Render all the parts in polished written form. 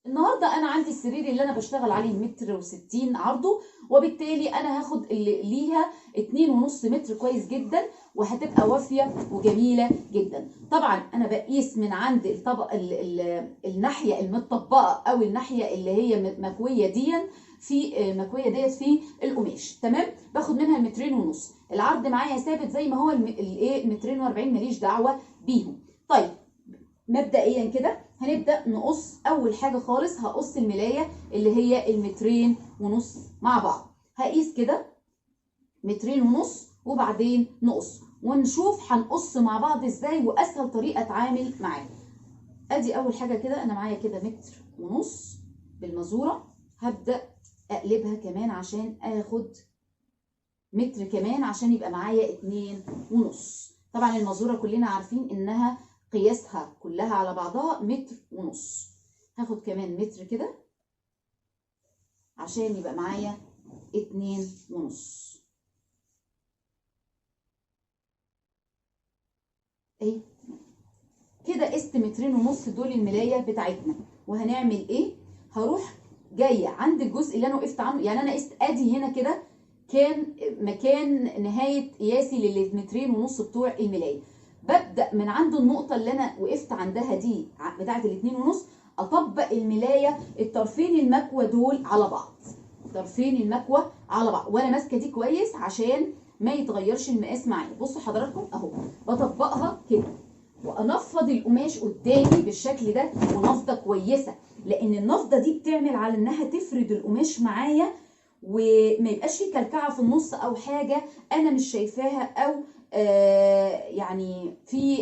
النهارده انا عندي السرير اللي انا بشتغل عليه متر و60 عرضه، وبالتالي انا هاخد اللي ليها 2.5 متر كويس جدا، وهتبقى وافيه وجميله جدا. طبعا انا بقيس من عند الطبق الناحيه المتطبقه او الناحيه اللي هي مكويه في القماش، تمام. باخد منها المترين ونص. العرض معايا ثابت زي ما هو الايه مترين و40، ماليش دعوه بيهم. طيب مبدئيا كده هنبدا نقص. اول حاجه خالص هقص الملايه اللي هي المترين ونص مع بعض. هقيس كده مترين ونص وبعدين نقص ونشوف هنقص مع بعض ازاي واسهل طريقه اتعامل معاه. ادي اول حاجه كده انا معايا كده متر ونص بالمزوره. هبدا اقلبها كمان عشان اخد متر كمان عشان يبقى معايا 2.5. طبعا المزوره كلنا عارفين انها قياسها كلها على بعضها متر ونص. هاخد كمان متر كده عشان يبقى معايا 2.5. اهي كده قست مترين ونص دول الملايه بتاعتنا. وهنعمل ايه؟ هروح جايه عند الجزء اللي انا وقفت عنه، يعني انا قست ادي هنا كده كان مكان نهايه قياسي للمترين ونص بتوع الملايه. ببدا من عند النقطه اللي انا وقفت عندها دي بتاعه الاتنين ونص، اطبق الملايه الطرفين المكوى دول على بعض، طرفين المكوى على بعض، وانا ماسكه دي كويس عشان ما يتغيرش المقاس معايا. بصوا حضراتكم اهو بطبقها كده وانفض القماش قدامي بالشكل ده، ونفضه كويسه، لان النفضه دي بتعمل على انها تفرد القماش معايا وما يبقاش فيه كلكعه في النص او حاجه انا مش شايفاها، او يعني في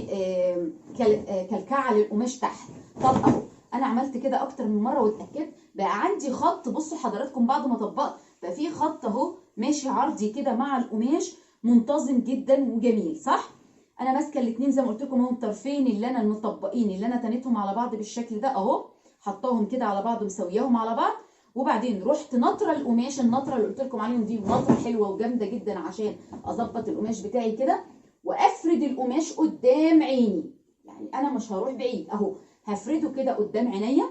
كلكعه للقماش تحت. طب اهو انا عملت كده اكتر من مره واتاكدت بقى عندي خط. بصوا حضراتكم بعد ما طبقت بقى في خط اهو ماشي عرضي كده مع القماش منتظم جدا وجميل، صح؟ انا ماسكه الاثنين زي ما قلت لكم اهو، الطرفين اللي انا المطبقين اللي انا تنيتهم على بعض بالشكل ده اهو، حطاهم كده على بعض ومسوياهم على بعض. وبعدين رحت نطره القماش، النطره اللي قلت لكم عليهم دي نطره حلوه وجامده جدا عشان اظبط القماش بتاعي كده، وافرد القماش قدام عيني. يعني انا مش هروح بعيد اهو، هفرده كده قدام عينيا،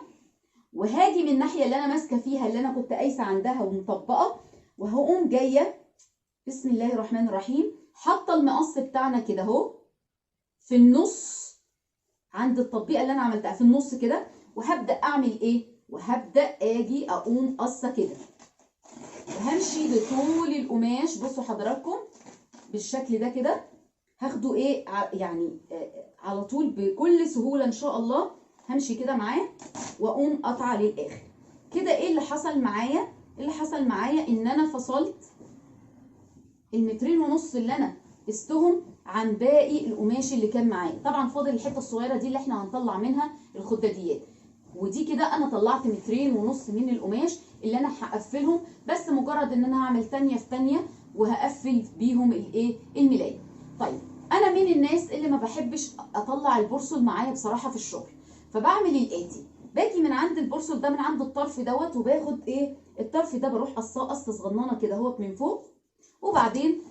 وهاجي من الناحيه اللي انا ماسكه فيها اللي انا كنت قايسه عندها ومطبقه، وهقوم جايه بسم الله الرحمن الرحيم حاطه المقص بتاعنا كده اهو في النص عند التطبيقه اللي انا عملتها في النص كده. وهبدا اعمل ايه؟ وهبدا اجي اقوم قصه كده، وهمشي بطول القماش. بصوا حضراتكم بالشكل ده كده هاخده ايه يعني على طول بكل سهوله ان شاء الله. همشي كده معاه واقوم قطعه للاخر كده. ايه اللي حصل معايا؟ اللي حصل معايا ان انا فصلت المترين ونص اللي انا قستهم عن باقي القماش اللي كان معايا. طبعا فاضل الحته الصغيره دي اللي احنا هنطلع منها الخداديات، ودي كده انا طلعت مترين ونص من القماش اللي انا هقفلهم، بس مجرد ان انا هعمل تانيه في تانيه وهقفل بيهم الايه الملايه. طيب انا من الناس اللي ما بحبش اطلع البورصل معايا بصراحه في الشغل، فبعمل الاتي: باجي من عند البورصل ده من عند الطرف دوت، وباخد ايه الطرف ده بروح قصاه قصه صغننه كده اهوت من فوق، وبعدين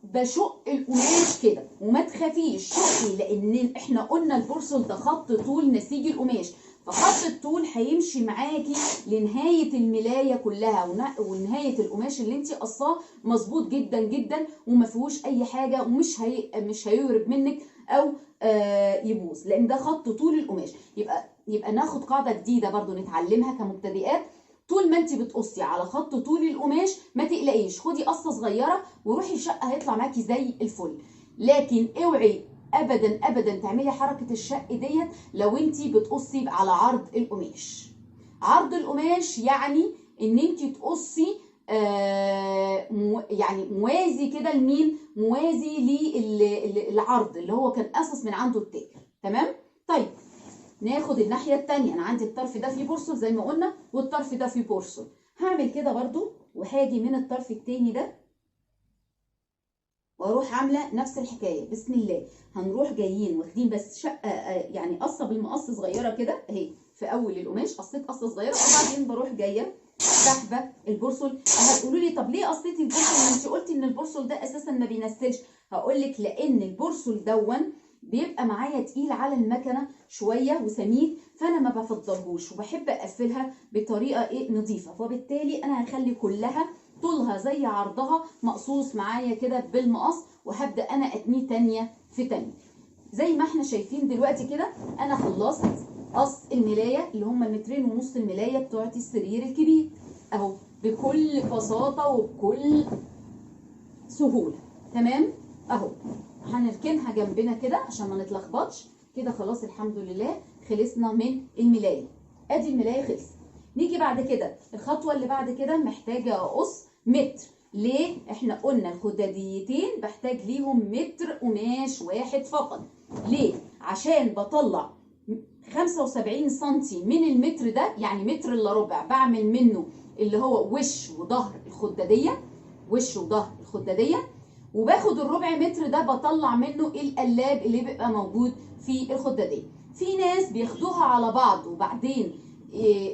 بشق القماش كده. وما تخافيش شقي، لان احنا قلنا البورصل ده خط طول نسيج القماش، فخط الطول هيمشي معاكي لنهايه الملايه كلها، ونهايه القماش اللي انت قصاه مظبوط جدا جدا وما فيهوش اي حاجه، ومش مش هيهرب منك او يبوظ، لان ده خط طول القماش. يبقى ناخد قاعده جديده برضو نتعلمها كمبتدئات: طول ما انت بتقصي على خط طول القماش ما تقلقيش، خدي قصه صغيره وروحي شقه هيطلع معاكي زي الفل. لكن اوعي ابدا ابدا تعملي حركه الشق ديت لو انت بتقصي على عرض القماش. عرض القماش يعني ان انت تقصي يعني موازي كده لمين؟ موازي للعرض اللي هو كان قصص من عنده التاجر، تمام؟ طيب ناخد الناحيه الثانيه. انا عندي الطرف ده فيه بورصل زي ما قلنا، والطرف ده فيه بورصل. هعمل كده برضو، وهاجي من الطرف الثاني ده واروح عامله نفس الحكايه. بسم الله، هنروح جايين واخدين بس شقه يعني قصه بالمقص صغيره كده اهي في اول القماش، قصيت قصه صغيره، وبعدين بروح جايه سحبه البورصل. هتقولوا لي طب ليه قصيتي البورصل؟ انت قلتي ان البورصل ده اساسا ما بينسلش. هقول لك لان البورصل دون بيبقى معايا تقيل على المكنه شويه وسميك، فانا ما بفضلهوش وبحب اقفلها بطريقه نظيفه. وبالتالي انا هخلي كلها طولها زي عرضها مقصوص معايا كده بالمقص، وهبدا انا اتنيه تانيه في تانيه. زي ما احنا شايفين دلوقتي كده انا خلصت قص الملايه اللي هم 2.5 متر الملايه بتوعت السرير الكبير اهو، بكل بساطه وبكل سهوله. تمام اهو. هنركنها جنبنا كده عشان ما نتلخبطش كده. خلاص الحمد لله خلصنا من الملايه. ادي الملايه خلصت. نيجي بعد كده الخطوه اللي بعد كده، محتاجه اقص متر. ليه؟ احنا قلنا الخداديتين بحتاج ليهم متر قماش واحد فقط. ليه؟ عشان بطلع 75 سنتي من المتر ده، يعني متر الا ربع، بعمل منه اللي هو وش وظهر الخداديه، وش وظهر الخداديه، وباخد الربع متر ده بطلع منه القلاب اللي بيبقى موجود في الخداديه. في ناس بياخدوها على بعض وبعدين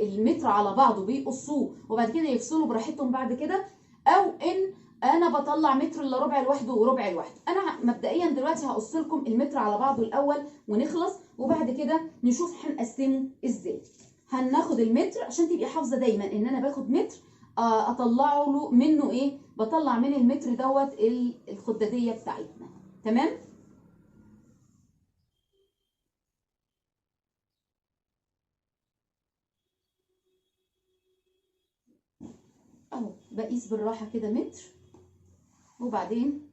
المتر على بعضه بيقصوه وبعد كده يفصلوا براحتهم بعد كده، او ان انا بطلع متر الا ربع لوحده وربع لوحده. انا مبدئيا دلوقتي هقص لكم المتر على بعضه الاول ونخلص، وبعد كده نشوف هنقسمه ازاي. هناخد المتر عشان تبقي حافظه دايما ان انا باخد متر اطلعه له منه ايه، بطلع من المتر دوت الخداديه بتاعتنا. تمام. اهو بقيس بالراحه كده متر، وبعدين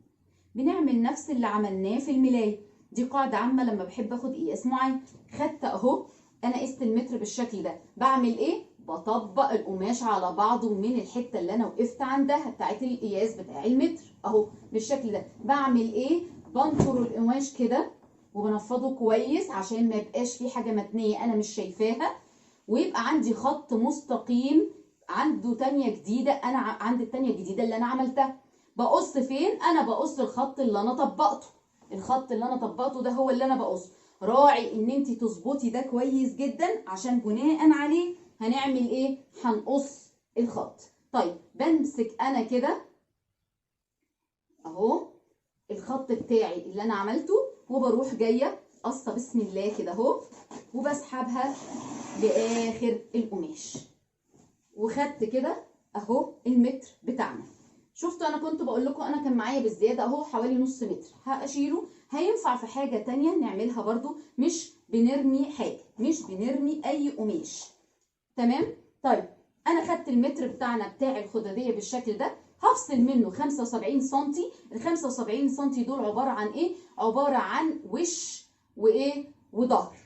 بنعمل نفس اللي عملناه في الملايه. دي قاعده عامه لما بحب اخد قياس معين. خدت اهو انا قست المتر بالشكل ده، بعمل ايه؟ بطبق القماش على بعضه من الحته اللي انا وقفت عندها بتاعت القياس بتاع المتر اهو بالشكل ده. بعمل ايه؟ بنطر القماش كده وبنفضه كويس عشان ما يبقاش فيه حاجه متنيه انا مش شايفاها، ويبقى عندي خط مستقيم عنده تانية جديده. انا عند التانية الجديده اللي انا عملتها بقص فين؟ انا بقص الخط اللي انا طبقته. الخط اللي انا طبقته ده هو اللي انا بقصه. راعي ان انت تظبطي ده كويس جدا عشان بناء عليه هنعمل ايه؟ هنقص الخط. طيب بمسك انا كده اهو الخط بتاعي اللي انا عملته، وبروح جايه قصه بسم الله كده اهو، وبسحبها لاخر القماش، وخدت كده اهو المتر بتاعنا. شفتوا انا كنت بقول لكم انا كان معايا بالزياده اهو حوالي نص متر، هاشيله. هينفع في حاجه تانية نعملها برضو، مش بنرمي حاجه، مش بنرمي اي قماش. تمام. طيب انا خدت المتر بتاعنا بتاع الخداديه بالشكل ده، هفصل منه 75 سم. ال 75 سم دول عباره عن ايه؟ عباره عن وش وايه وظهر.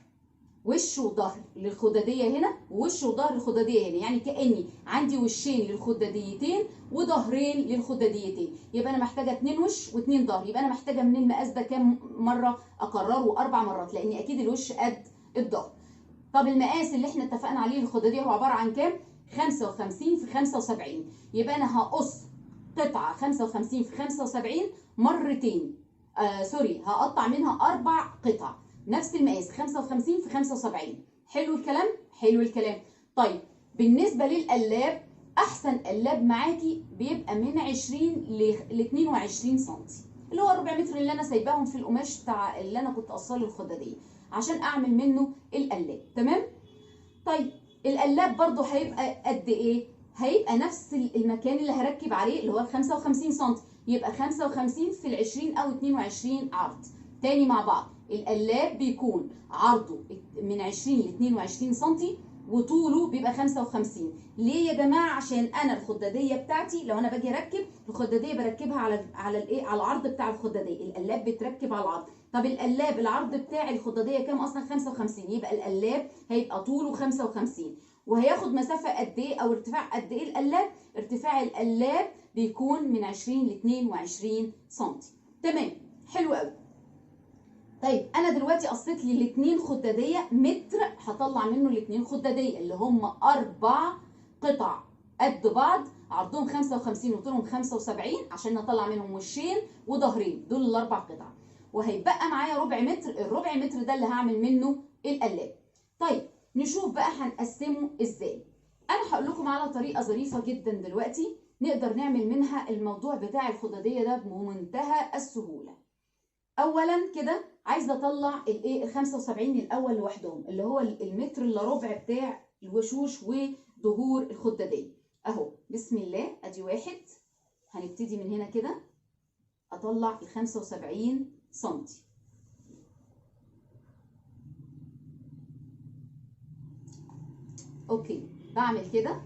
وش وظهر للخداديه هنا، ووش وظهر للخداديه هنا، يعني كاني عندي وشين للخداديتين وظهرين للخداديتين. يبقى انا محتاجه 2 وش و2 ظهر. يبقى انا محتاجه من المقاس ده كام مره اكرره؟ 4 مرات، لان اكيد الوش قد الظهر. طب المقاس اللي احنا اتفقنا عليه للخداديه هو عباره عن كام؟ 55 في 75. يبقى انا هقص قطعه 55 في 75 مرتين. سوري، هقطع منها 4 قطع نفس المقاس 55 في 75. حلو الكلام؟ حلو الكلام. طيب بالنسبه للقلاب، احسن قلاب معاكي بيبقى من 20 ل 22 سم، اللي هو ربع متر اللي انا سايباهم في القماش بتاع اللي انا كنت قصاه للخداديه عشان اعمل منه القلاب. تمام. طيب القلاب برضو هيبقى قد ايه؟ هيبقى نفس المكان اللي هركب عليه اللي هو 55 سم، يبقى 55 في ال 20 او 22 عرض. تاني مع بعض، القلاب بيكون عرضه من 20 ل 22 سم وطوله بيبقى 55. ليه يا جماعه؟ عشان انا الخداديه بتاعتي لو انا باجي اركب الخداديه بركبها على الايه؟ على العرض بتاع الخداديه. القلاب بيتركب على العرض. طب القلاب العرض بتاع الخداديه كام اصلا؟ 55. يبقى القلاب هيبقى طوله 55. وهياخد مسافه قد ايه او ارتفاع قد ايه القلاب؟ ارتفاع القلاب بيكون من 20 ل 22 سم. تمام. حلو قوي. طيب انا دلوقتي قصيت لي الاثنين خداديه متر، هطلع منه الاثنين خداديه اللي هم 4 قطع قد بعض، عرضهم 55 وطولهم 75 عشان نطلع منهم وشين وظهرين، دول الاربع قطع. وهيبقى معايا ربع متر، الربع متر ده اللي هعمل منه القلاب. طيب نشوف بقى هنقسمه ازاي. انا هقول لكم على طريقه ظريفه جدا دلوقتي نقدر نعمل منها الموضوع بتاع الخداديه ده بمنتهى السهوله. اولا كده عايزه اطلع الايه ال 75 الاول لوحدهم، اللي هو المتر الا ربع بتاع الوشوش وظهور الخداديه اهو. بسم الله، ادي واحد. هنبتدي من هنا كده اطلع ال 75 سنتي. اوكي، بعمل كده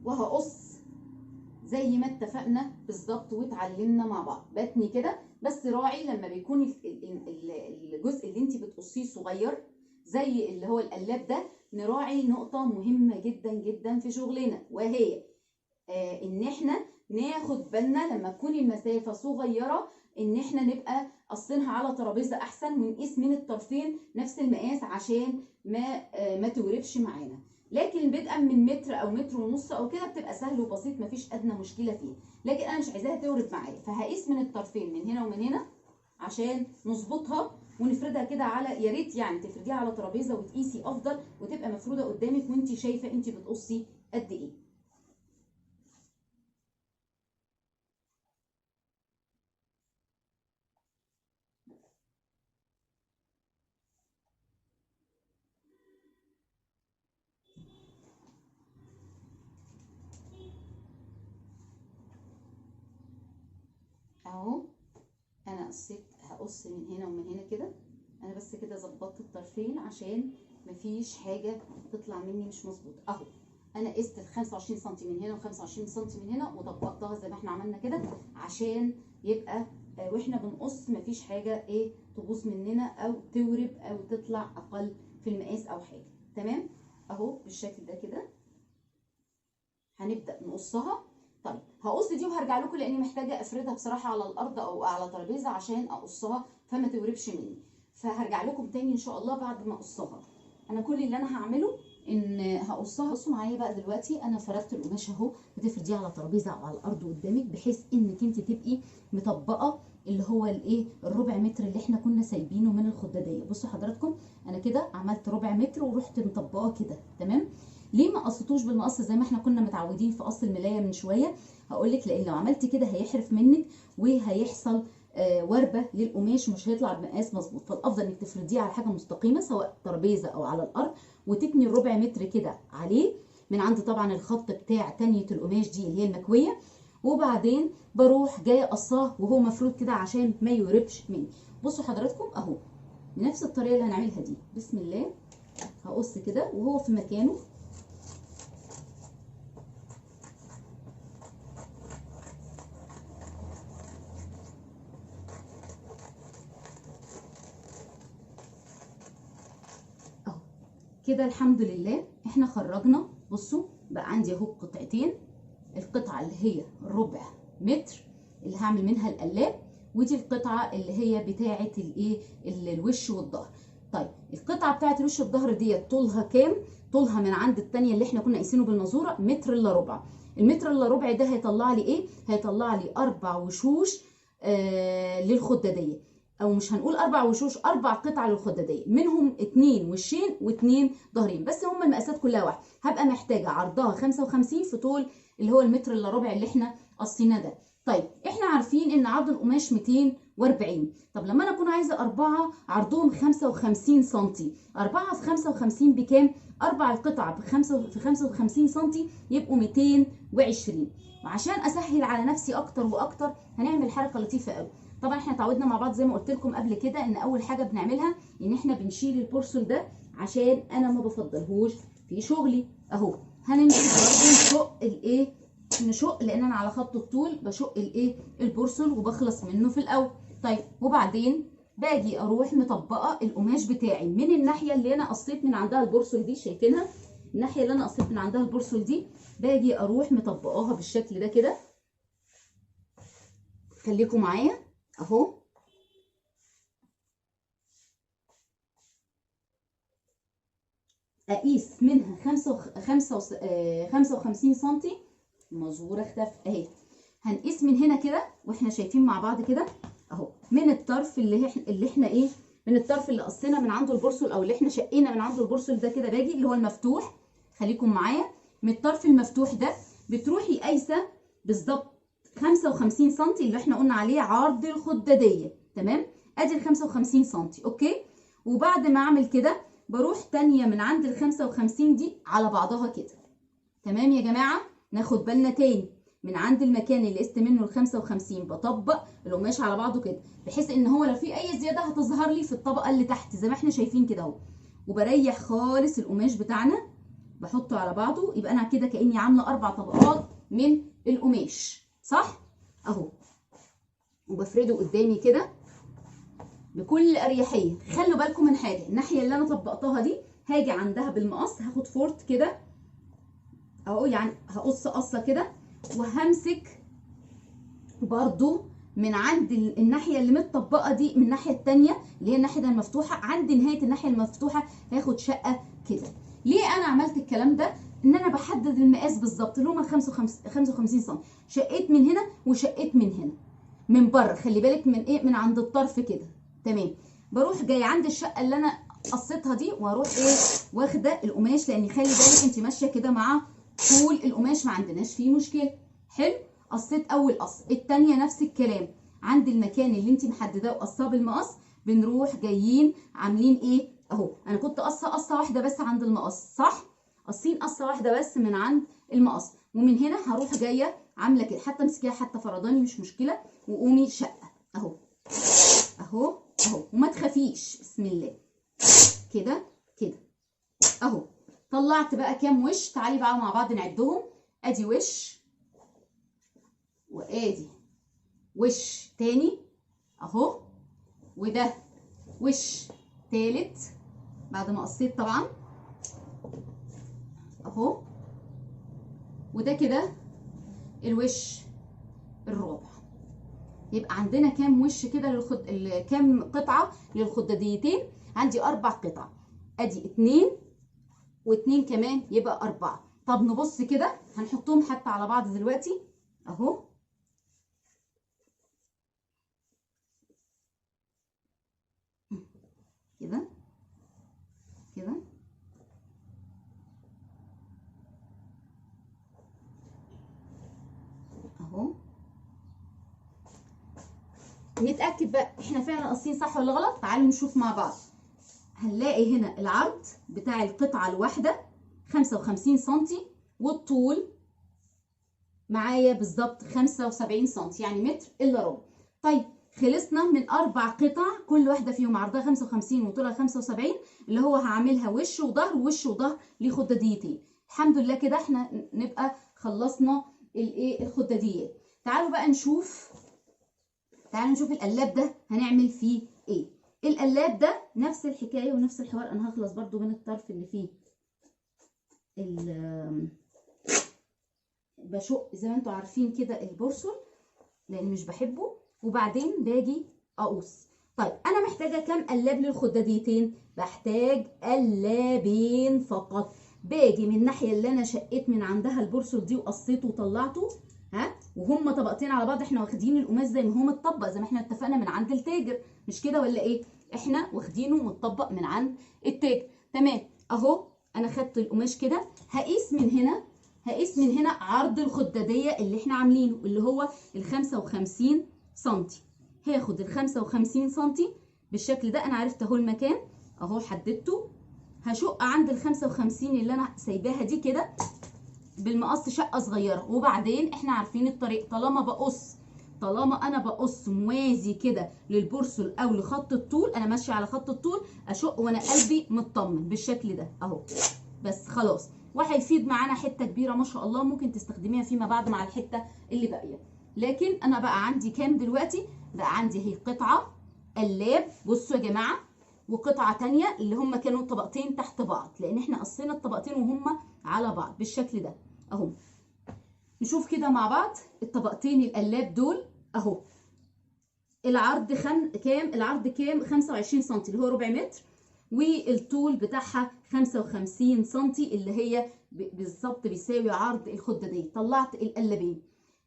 وهقص زي ما اتفقنا بالظبط واتعلمنا مع بعض. بتني كده، بس راعي لما بيكون الجزء اللي انت بتقصيه صغير زي اللي هو القلاب ده، نراعي نقطة مهمة جدا جدا في شغلنا، وهي ان احنا ناخد بالنا لما تكون المسافة صغيرة ان احنا نبقى قصينها على ترابيزة احسن، ونقيس من الطرفين نفس المقاس عشان ما توربش معانا. لكن بدءا من متر او متر ونص او كده بتبقى سهل وبسيط، مفيش ادنى مشكله فيه. لكن انا مش عايزاها تورب معايا، فهقيس من الطرفين من هنا ومن هنا عشان نظبطها ونفردها كده على، يا ريت يعني تفرديها على ترابيزه وتقيسي افضل، وتبقى مفروده قدامك وانت شايفه انت بتقصي قد ايه. اهو انا هقص من هنا ومن هنا كده. انا بس كده ظبطت الطرفين عشان مفيش حاجه تطلع مني مش مظبوطه. اهو انا قست ال 25 سم من هنا و25 سم من هنا وطبقتها زي ما احنا عملنا كده، عشان يبقى واحنا بنقص مفيش حاجه ايه تبوظ مننا او تورب او تطلع اقل في المقاس او حاجه. تمام اهو بالشكل ده كده هنبدا نقصها. طيب هقص دي وهرجع لكم لاني محتاجه افردها بصراحه على الارض او على ترابيزه عشان اقصها فما توربش مني، فهرجع لكم تاني ان شاء الله بعد ما اقصها. انا كل اللي انا هعمله ان هقصها. بصوا معايا بقى دلوقتي، انا فردت القماش اهو، بتفرديه على ترابيزه او على الارض قدامك بحيث انك انت تبقي مطبقه اللي هو الايه الربع متر اللي احنا كنا سايبينه من الخداديه. بصوا حضراتكم انا كده عملت ربع متر ورحت مطبقاه كده. تمام. ليه ما قصتوش بالمقص زي ما احنا كنا متعودين في قص الملايه من شويه؟ هقول لك لان لو عملتي كده هيحرف منك وهيحصل وربه للقماش ومش هيطلع بمقاس مظبوط. فالافضل انك تفرديه على حاجه مستقيمه سواء ترابيزه او على الارض، وتتني الربع متر كده عليه من عند طبعا الخط بتاع تانيه القماش دي اللي هي المكويه، وبعدين بروح جايه قصاه وهو مفرود كده عشان ما يوربش مني. بصوا حضراتكم اهو بنفس الطريقه اللي هنعملها دي. بسم الله، هقص كده وهو في مكانه. كده الحمد لله احنا خرجنا. بصوا بقى عندي اهو قطعتين، القطعه اللي هي ربع متر اللي هعمل منها القلاب، ودي القطعه اللي هي بتاعه الايه الوش والظهر. طيب القطعه بتاعه الوش والظهر ديت طولها كام؟ طولها من عند الثانيه اللي احنا كنا قايسينه بالمازوره متر الا ربع. المتر الا ربع ده هيطلع لي ايه؟ هيطلع لي 4 وشوش للخداديه، او مش هنقول 4 وشوش، 4 قطع للخداديه، منهم 2 وشين و2 ظهرين، بس هم المقاسات كلها واحده. هبقى محتاجه عرضها 55 في طول اللي هو المتر الا ربع اللي احنا قصيناه ده. طيب احنا عارفين ان عرض القماش 240. طب لما انا اكون عايزه 4 عرضهم 55 سم، 4 في 55 بكام؟ 4 القطع في 55 سم يبقوا 220. وعشان اسهل على نفسي اكتر واكتر هنعمل حركه لطيفه قوي. طبعا احنا اتعودنا مع بعض زي ما قلت لكم قبل كده ان اول حاجه بنعملها ان احنا بنشيل البورسل ده عشان انا ما بفضلهوش في شغلي. اهو هنمشي برضه نشق الايه، نشق لان انا على خط الطول بشق الايه البورسل وبخلص منه في الاول. طيب وبعدين باجي اروح مطبقه القماش بتاعي من الناحيه اللي انا قصيت من عندها البورسل دي، شايفينها الناحيه اللي انا قصيت من عندها البورسل دي، باجي اروح مطبقاها بالشكل ده كده. خليكم معايا اهو، اقيس منها 55 سم. المزوره اختفت اهي. هنقيس من هنا كده واحنا شايفين مع بعض كده اهو، من الطرف اللي احنا ايه، من الطرف اللي قصينا من عنده البورسل او اللي احنا شقينا من عنده البورسل ده كده، باجي اللي هو المفتوح. خليكم معايا من الطرف المفتوح ده بتروحي قايسه بالظبط 55 سم اللي احنا قلنا عليه عرض الخداديه. تمام، ادي ال 55 سم. اوكي، وبعد ما اعمل كده بروح تانية من عند ال 55 دي على بعضها كده. تمام يا جماعه، ناخد بالنا تاني من عند المكان اللي قست منه ال 55 بطبق القماش على بعضه كده، بحيث ان هو لو في اي زياده هتظهر لي في الطبقه اللي تحت زي ما احنا شايفين كده اهو. وبريح خالص القماش بتاعنا، بحطه على بعضه، يبقى انا كده كاني عامله 4 طبقات من القماش، صح اهو. وبفرده قدامي كده بكل اريحيه. خلوا بالكم من حاجه، الناحيه اللي انا طبقتها دي هاجي عندها بالمقص، هاخد فورت كده اهو، يعني هقص قصه كده، وهمسك برضو من عند الناحيه اللي متطبقه دي من الناحيه الثانيه اللي هي الناحيه المفتوحه، عند نهايه الناحيه المفتوحه هاخد شقه كده. ليه انا عملت الكلام ده؟ ان انا بحدد المقاس بالظبط اللي هما 55 سم. شقيت من هنا وشقيت من هنا من بره، خلي بالك من ايه، من عند الطرف كده. تمام، بروح جاي عند الشقه اللي انا قصيتها دي، واروح ايه واخده القماش، لان خلي بالك انت ماشيه كده مع طول القماش، ما عندناش فيه مشكله. حلو، قصيت اول قص، الثانيه نفس الكلام، عند المكان اللي انت محدداه وقصاه بالمقص بنروح جايين عاملين ايه اهو. انا كنت قصه واحده بس عند المقص، صح؟ قصين قصه واحده بس من عند المقص، ومن هنا هروح جايه عامله كده، حتى امسكيها حتى فرداني مش مشكله، وقومي شقه اهو اهو اهو، وما تخافيش، بسم الله كده كده اهو. طلعت بقى كام وش؟ تعالي بقى مع بعض نعدهم. ادي وش، وادي وش تاني اهو، وده وش تالت بعد ما قصيت طبعا اهو، وده كده الوش الرابع. يبقى عندنا كام وش كده كام قطعه للخداديتين؟ عندي 4 قطع، ادي 2 و2 كمان يبقى 4. طب نبص كده، هنحطهم حتى على بعض دلوقتي اهو كده كده اهو. نتاكد بقى احنا فعلا قاصين صح ولا غلط. تعالوا نشوف مع بعض. هنلاقي هنا العرض بتاع القطعه الواحده 55 سم، والطول معايا بالظبط 75 سم، يعني متر الا ربع. طيب خلصنا من 4 قطع كل واحده فيهم عرضها 55 وطولها 75، اللي هو هعملها وش وظهر ووش وظهر لخداديتين. الحمد لله كده احنا نبقى خلصنا الايه الخداديات. تعالوا بقى نشوف، القلاب ده هنعمل فيه ايه. القلاب ده نفس الحكايه ونفس الحوار. انا هخلص برده من الطرف اللي فيه بشق زي ما انتوا عارفين كده البورسل، لان مش بحبه، وبعدين باجي اقص. طيب انا محتاجه كام قلاب للخداديتين؟ بحتاج قلابين فقط. باجي من الناحيه اللي انا شقيت من عندها البورسل دي وقصيته وطلعته، ها، وهم طبقتين على بعض. احنا واخدين القماش زي ما هو متطبق، زي ما احنا اتفقنا من عند التاجر، مش كده ولا ايه؟ احنا واخدينه متطبق من عند التاجر. تمام اهو. انا خدت القماش كده، هقيس من هنا عرض الخداديه اللي احنا عاملينه اللي هو ال 55 سم. هاخد ال 55 سم بالشكل ده. انا عرفت اهو المكان اهو، حددته. هشق عند ال 55 اللي انا سايباها دي كده بالمقص شقه صغيره، وبعدين احنا عارفين الطريق، طالما انا بقص موازي كده للبورسل او لخط الطول، انا ماشيه على خط الطول، اشق وانا قلبي مطمن بالشكل ده اهو. بس خلاص، وهيفيد معانا حته كبيره ما شاء الله، ممكن تستخدميها فيما بعد مع الحته اللي باقيه. لكن انا بقى عندي كام دلوقتي؟ بقى عندي اهي قطعه قلاب، بصوا يا جماعه، وقطعه تانية اللي هم كانوا طبقتين تحت بعض، لان احنا قصينا الطبقتين وهم على بعض بالشكل ده اهو. نشوف كده مع بعض الطبقتين القلاب دول اهو. العرض كام؟ العرض كام؟ 25 سم اللي هو ربع متر، والطول بتاعها 55 سم اللي هي بالظبط بيساوي عرض الخداديه. طلعت القلابين،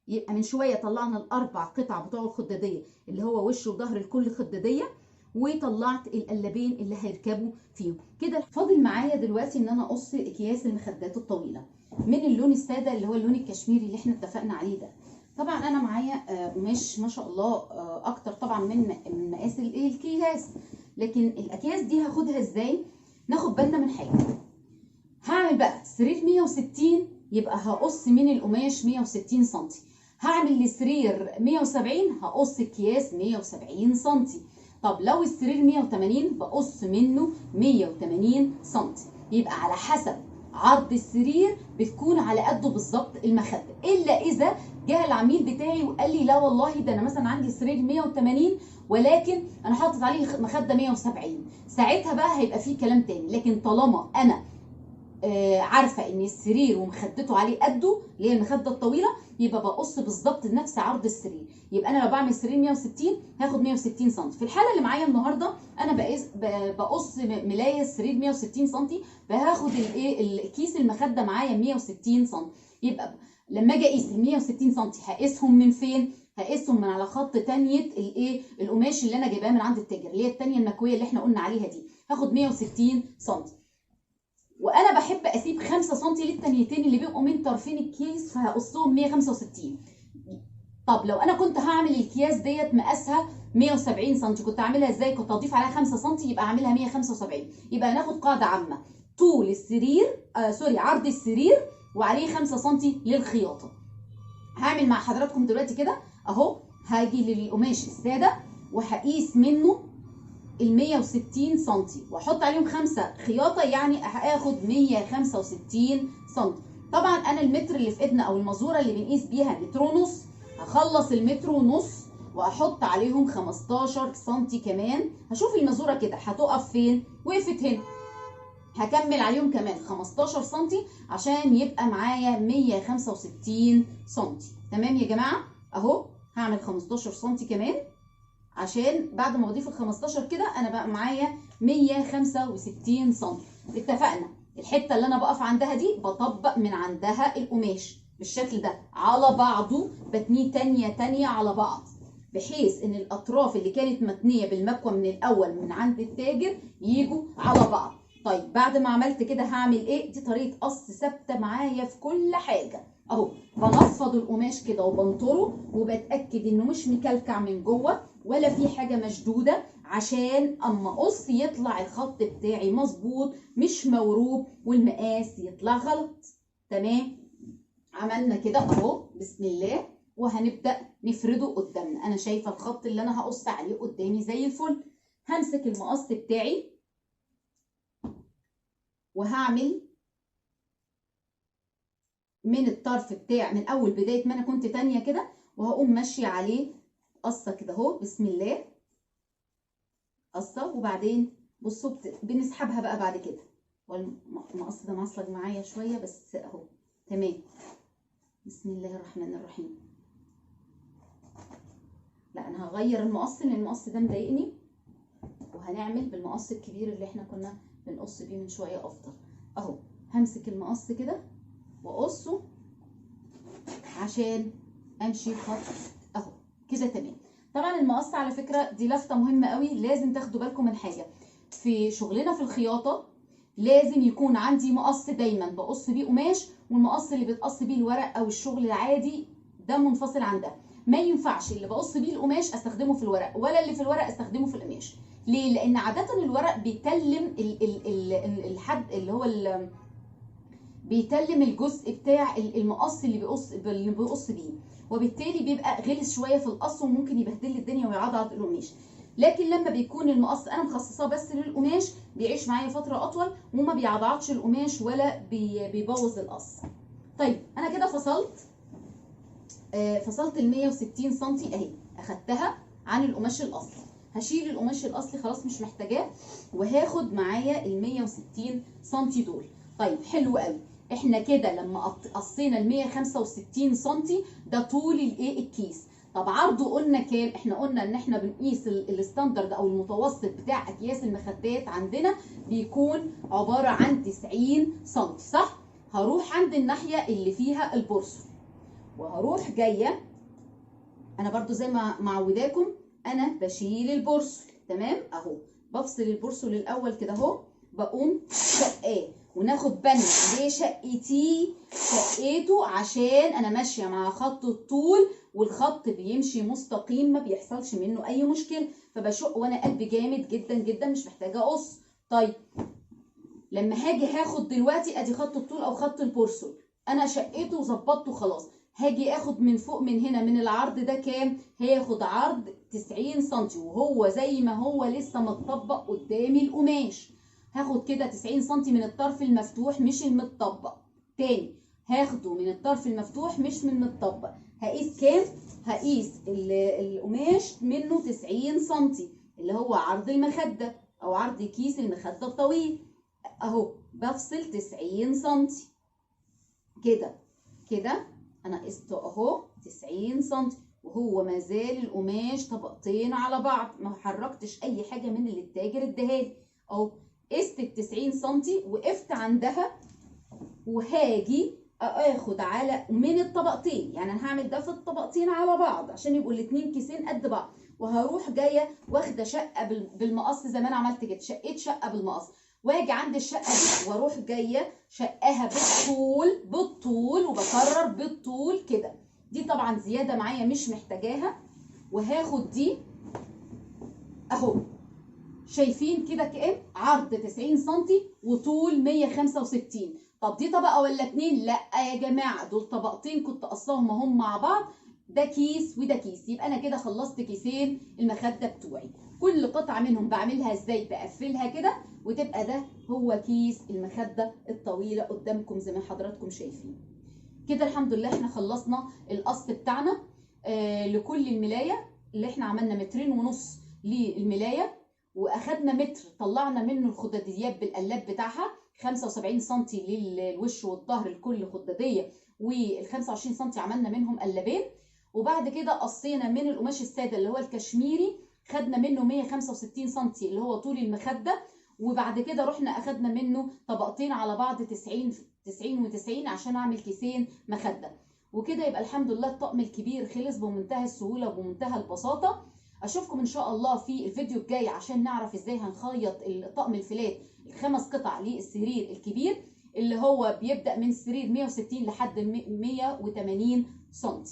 يبقى من شويه طلعنا ال4 قطع بتوع الخداديه اللي هو وش وظهر لكل خداديه، وطلعت القلابين اللي هيركبوا فيهم. كده فاضل معايا دلوقتي ان انا اقص اكياس المخدات الطويله من اللون الساده اللي هو اللون الكشميري اللي احنا اتفقنا عليه ده. طبعا انا معايا قماش ما شاء الله اكتر طبعا من مقاس الكياس، لكن الاكياس دي هاخدها ازاي؟ ناخد بالنا من حاجه. هعمل بقى سرير 160 يبقى هقص من القماش 160 سم. هعمل لسرير 170 هقص الكياس 170 سم. طب لو السرير 180 بقص منه 180 سم. يبقى على حسب عرض السرير بتكون على قده بالظبط المخده، الا اذا جه العميل بتاعي وقال لي لا والله ده انا مثلا عندي سرير 180 ولكن انا حاطط عليه مخده 170، ساعتها بقى هيبقى فيه كلام تاني. لكن طالما انا عارفه ان السرير ومخدته عليه قده اللي هي المخده الطويله، يبقى بقص بالظبط نفس عرض السرير. يبقى انا لو بعمل سرير 160 هاخد 160 سم. في الحاله اللي معايا النهارده انا بقص ملايه السرير 160 سم، فهاخد الكيس المخده معايا 160 سم. يبقى لما اجي اقيس ال 160 سم هقيسهم من فين؟ هقيسهم من على خط تانيه القماش اللي انا جايباه من عند التاجر، اللي هي التانيه المكويه اللي احنا قلنا عليها دي، هاخد 160 سم. وانا بحب اسيب 5 سم للتانيتين اللي بيبقوا من طرفين الكيس، فهقصهم 165. طب لو انا كنت هعمل الكياس ديت مقاسها 170 سم، كنت هعملها ازاي؟ كنت هضيف عليها 5 سم يبقى اعملها 175. يبقى هناخد قاعده عامه، طول السرير عرض السرير وعليه 5 سم للخياطه. هعمل مع حضراتكم دلوقتي كده اهو. هاجي للقماش الساده وهقيس منه ال 160 سم واحط عليهم 5 خياطه، يعني هاخد 165 سم. طبعا انا المتر اللي في ايدنا او المازوره اللي بنقيس بيها متر ونص، هخلص المتر ونص واحط عليهم 15 سم كمان. هشوف المازوره كده هتقف فين، وقفت هنا، هكمل عليهم كمان 15 سم عشان يبقى معايا 165 سم. تمام يا جماعه؟ اهو هعمل 15 سم كمان عشان بعد ما بضيف ال 15 كده انا بقى معايا 165 سم. اتفقنا الحته اللي انا بقف عندها دي بطبق من عندها القماش بالشكل ده على بعضه، بتنيه تانيه على بعض، بحيث ان الاطراف اللي كانت متنيه بالمكوى من الاول من عند التاجر يجوا على بعض. طيب بعد ما عملت كده هعمل ايه؟ دي طريقه قص ثابته معايا في كل حاجه اهو. بنفض القماش كده وبنطره وبتاكد انه مش مكلكع من جوه ولا في حاجه مشدوده، عشان اما اقص يطلع الخط بتاعي مظبوط مش موروب والمقاس يطلع غلط. تمام؟ عملنا كده اهو بسم الله، وهنبدا نفرده قدامنا. انا شايفه الخط اللي انا هقص عليه قدامي زي الفل. همسك المقص بتاعي وهعمل من الطرف بتاع من اول بدايه ما انا كنت تانيه كده، وهقوم ماشيه عليه قصه كده اهو بسم الله، قصه. وبعدين بصوا بنسحبها بقى بعد كده. والمقص ده معصلج معايا شويه بس اهو تمام. بسم الله الرحمن الرحيم. لا انا هغير المقص لان المقص ده مضايقني، وهنعمل بالمقص الكبير اللي احنا كنا بنقص بيه من شويه افضل. اهو همسك المقص كده واقصه عشان امشي خط اهو كده تمام. طبعا المقص على فكره دي لفته مهمه قوي، لازم تاخدوا بالكم من حاجه في شغلنا في الخياطه. لازم يكون عندي مقص دايما بقص بيه قماش، والمقص اللي بتقص بيه الورق او الشغل العادي ده منفصل عن ده. ما ينفعش اللي بقص بيه القماش استخدمه في الورق، ولا اللي في الورق استخدمه في القماش. ليه؟ لان عاده الورق بيتلم الحد اللي هو بيتلم الجزء بتاع المقص اللي بيقص بيه، وبالتالي بيبقى غلس شويه في القص وممكن يبهدل لي الدنيا ويعضعض القماش. لكن لما بيكون المقص انا مخصصاه بس للقماش بيعيش معايا فتره اطول وما بيعضعضش القماش ولا بيبوظ القص. طيب انا كده فصلت ال 160 سم اهي، اخدتها عن القماش الاصلي. هشيل القماش الاصلي خلاص مش محتاجاه، وهاخد معايا ال 160 سم دول. طيب حلو قوي. احنا كده لما قصينا ال 165 سم ده طول الكيس. طب عرضه قلنا كام؟ احنا قلنا ان احنا بنقيس الستاندرد او المتوسط بتاع اكياس المخدات عندنا بيكون عباره عن 90 سم صح؟ هروح عند الناحيه اللي فيها البورصه وهروح جايه، انا برضو زي ما معوداكم انا بشيل البورصل. تمام اهو، بفصل البورصل الاول كده اهو، بقوم شقاه وناخد بالنا ليه شقيته عشان انا ماشيه مع خط الطول، والخط بيمشي مستقيم ما بيحصلش منه اي مشكله، فبشق وانا قلبي جامد جدا جدا مش محتاجه اقص. طيب لما هاخد دلوقتي ادي خط الطول او خط البورسول، انا شقيته وظبطته خلاص، هاجي اخد من فوق من هنا من العرض ده كام؟ هاخد عرض 90 سم وهو زي ما هو لسه متطبق قدامي القماش. هاخد كده 90 سم من الطرف المفتوح مش المتطبق. تاني هاخده من الطرف المفتوح مش من المتطبق. هقيس كام؟ هقيس القماش منه 90 سم اللي هو عرض المخده او عرض كيس المخده الطويل. اهو بفصل 90 سم كده انا قسته اهو 90 سم، وهو ما زال القماش طبقتين على بعض، ما حركتش اي حاجه من اللي التاجر اداهالي. اهو قست ال 90 سم وقفت عندها، وهاجي اخد على من الطبقتين، يعني انا هعمل ده في الطبقتين على بعض عشان يبقوا الاتنين كيسين قد بعض، وهروح جايه واخده شقه بالمقص زي ما انا عملت كده، شقيت شقه بالمقص، واجي عند الشقه دي واروح جايه شقاها بالطول وبكرر بالطول كده. دي طبعا زياده معايا مش محتاجاها، وهاخد دي اهو شايفين كده كام؟ عرض 90 سم وطول 165. طب دي طبقه ولا اتنين؟ لا يا جماعه دول طبقتين كنت قصاهم اهم مع بعض، ده كيس وده كيس، يبقى انا كده خلصت كيسين المخده بتوعي. كل قطعه منهم بعملها ازاي؟ بقفلها كده وتبقى ده هو كيس المخده الطويله قدامكم زي ما حضراتكم شايفين كده. الحمد لله احنا خلصنا القص بتاعنا لكل الملايه، اللي احنا عملنا 2.5 متر للملايه، واخدنا متر طلعنا منه الخداديات بالقلاب بتاعها، 75 سم للوش والظهر لكل خداديه، وال 25 سم عملنا منهم قلابين. وبعد كده قصينا من القماش الساده اللي هو الكشميري، خدنا منه 165 سم اللي هو طول المخده، وبعد كده رحنا اخدنا منه طبقتين على بعض 90 و90 عشان اعمل كيسين مخده. وكده يبقى الحمد لله الطقم الكبير خلص بمنتهى السهوله وبمنتهى البساطه. اشوفكم ان شاء الله في الفيديو الجاي عشان نعرف ازاي هنخيط الطقم الفلات ال5 قطع للسرير الكبير اللي هو بيبدأ من السرير 160 لحد 180 سم.